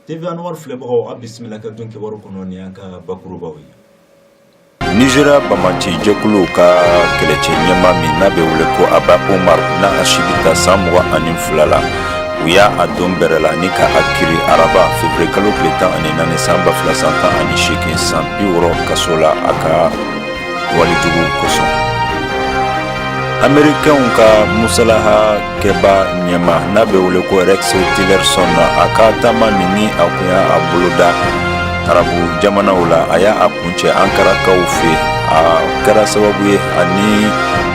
TV Anwar filɛbagaw a bisimila ka dun kibaru kɔnɔ ni an ka bakurubaw ye. Nigeria Bamachi jɛkulu ka kɛlɛcɛ ɲɛma min n'a bɛ wele ko Aba Umar n'a a si bɛ taa san 22 la u y'a a don bɛrɛ la ni ka a kiri araba février kalo tile 14 san 2018 san 60 kaso la a ka walijugu kosɔn. Américains ka musalaha kɛba ɲɛma n'a bɛ wele ko Rex Tillerson a ka taama min ni a kun y'a boloda arabu jamanaw la a y'a kuncɛ Ankarakaw fɛ a kɛra sababu ye ani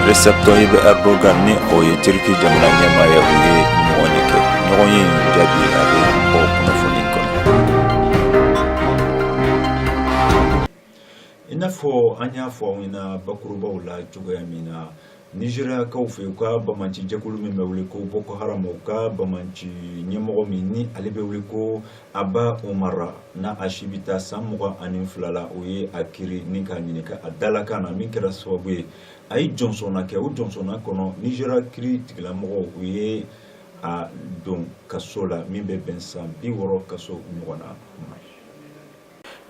Recep Tayyip Erdogan ni o ye Turki jamana ɲɛmaa ye u ye ɲɔgɔn ye kɛ ɲɔgɔn ye jaabi a bɛ bɔ kunnafoni kɔnɔ. I n'a fɔ an y'a fɔ aw ɲɛna bakurubaw la cogoya min na Nigeriakaw fɛ u ka Bamachi jɛkulu min bɛ wele ko Boko Haram u ka Bamachi ɲɛmɔgɔ min ni ale bɛ wele ko Aba Umar n'a a si bɛ taa san 22 la o ye a kiri ni k'a ɲininka a dalakan na min kɛra sababu ye a ye jɔnsɔnna kɛ o jɔnsɔnna kɔnɔ Nigeria kiri tigilamɔgɔ u ye a don kaso la min bɛ bɛn san 60 kaso ɲɔgɔn na.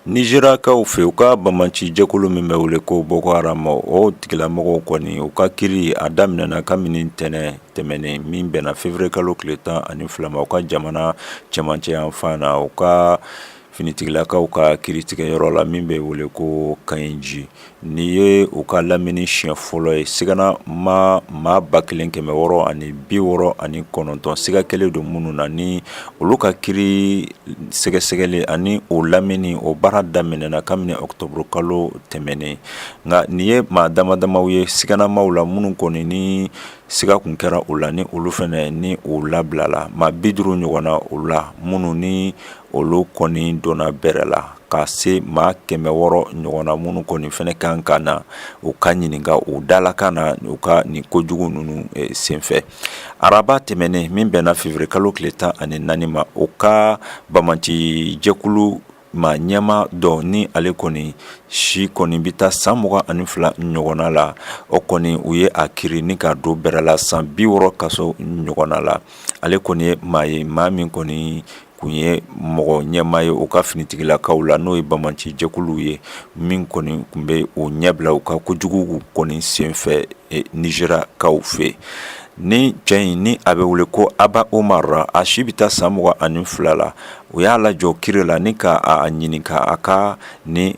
Nigeriakaw fɛ u ka Bamachi jɛkulu min bɛ wele ko Boko Haram o tigilamɔgɔw kɔni u ka kiri a daminɛna kabini ntɛnɛn tɛmɛnen min bɛnna février kalo tile 12 ma u ka jamana cɛmancɛ yan fan na u ka finitigilakaw ka kiritigɛyɔrɔ la min bɛ wele ko Kayinji ni ye u ka lamini siɲɛ fɔlɔ ye sigana maa 1669 siga kelen don minnu na ni olu ka kiri sɛgɛsɛgɛli ani o lamini o baara daminɛna kabini octobre kalo tɛmɛnen nka nin ye maa damadamaw ye siganamaw la minnu kɔni ni siga kun kɛra o la ni olu fɛnɛ ni o labilala maa 50 ɲɔgɔnna o la minnu ni olu kɔni donna bɛrɛ la ka se maa 600 ɲɔgɔnna minnu kɔni fɛnɛ kan ka na u ka ɲininka u dalakan na u ka nin kojugu ninnu senfɛ araba tɛmɛnen min bɛnna février kalo tile 14 ma u ka Bamachi jɛkulu ma ɲɛma dɔ ni ale kɔni si kɔni bɛ taa san 22 ɲɔgɔnna la o kɔni u ye a kiri ni ka don bɛrɛ la san 60 kaso ɲɔgɔnna la ale kɔni ye maa ye maa min kɔni kun ye mɔgɔ ɲɛma ye u ka finitigilakaw la n'o ye Bamachi jɛkulu ye min kɔni kun bɛ o ɲɛbila u ka kojugu kɔni senfɛ Nigeriakaw fɛ ni cɛ in ni a bɛ wele ko Aba Umar a si bɛ taa san 22 la u y'a lajɔ kiri la ni ka a ɲininka a ka ni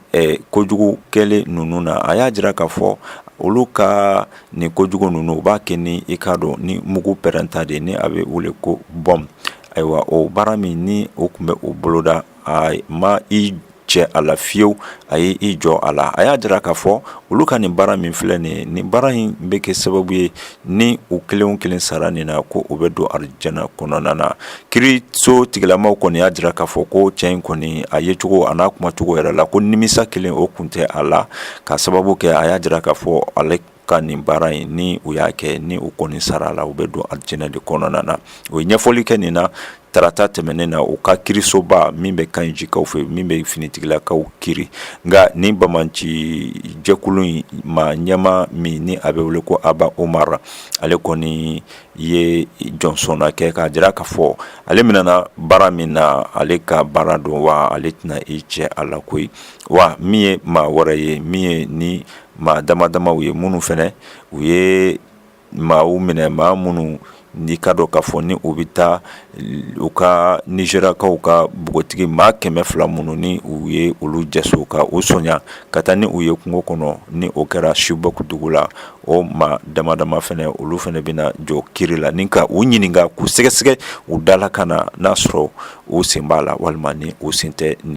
kojugu kɛlen ninnu na a y'a jira k'a fɔ olu ka ni kojugu ninnu u b'a kɛ ni i ka dɔn ni mugu pɛrɛnta de ni a bɛ wele ko bɔm ayiwa o baara min ni o tun bɛ o boloda a ma i cɛ a la fiyewu a ye i jɔ a la a y'a jira k'a fɔ olu ka nin baara min filɛ nin baara in bɛ kɛ sababu ye ni u kelen kelen sara nin na ko u bɛ don arijana kɔnɔna na kiriso tigilamaw kɔni y'a jira k'a fɔ ko cɛ in kɔni a ye cogo a n'a kumacogo yɛrɛ la ko nimisa kelen o kun tɛ a la ka sababu kɛ a y'a jira k'a fɔ ale ka nin baara in ni u y'a kɛ ni u kɔni sara la u bɛ don arijana de kɔnɔna na o ye ɲɛfɔli kɛ nin na tarata tɛmɛnen na u ka kirisoba min bɛ Kayinjikaw fɛ min bɛ finitigilakaw kiri nka ni Bamachi jɛkulu in ma ɲɛma min ni a bɛ wele ko Aba Umar ale kɔni ye jɔnsɔnna kɛ k'a jira k'a fɔ ale minɛna baara min na ale ka baara don wa ale tɛna i cɛ a la koyi wa min ye maa wɛrɛ ye min ye ni maa damadamaw ye minnu fɛnɛ u ye maaw minɛ maa minnu ni ka dɔn k'a fɔ ni u bɛ taa u ka Nigeriakaw ka bogotigi maa 200 minnu ni u ye olu jɛso ka u sɔnya ka taa ni u ye kungo kɔnɔ ni o kɛra Chibok dugu la o maa damadama fɛnɛ olu fɛnɛ bɛna jɔ kiri la ni ka u ɲininka k'u sɛgɛsɛgɛ u dalakan na n'a sɔrɔ u sen b'a la walima ni u sen tɛ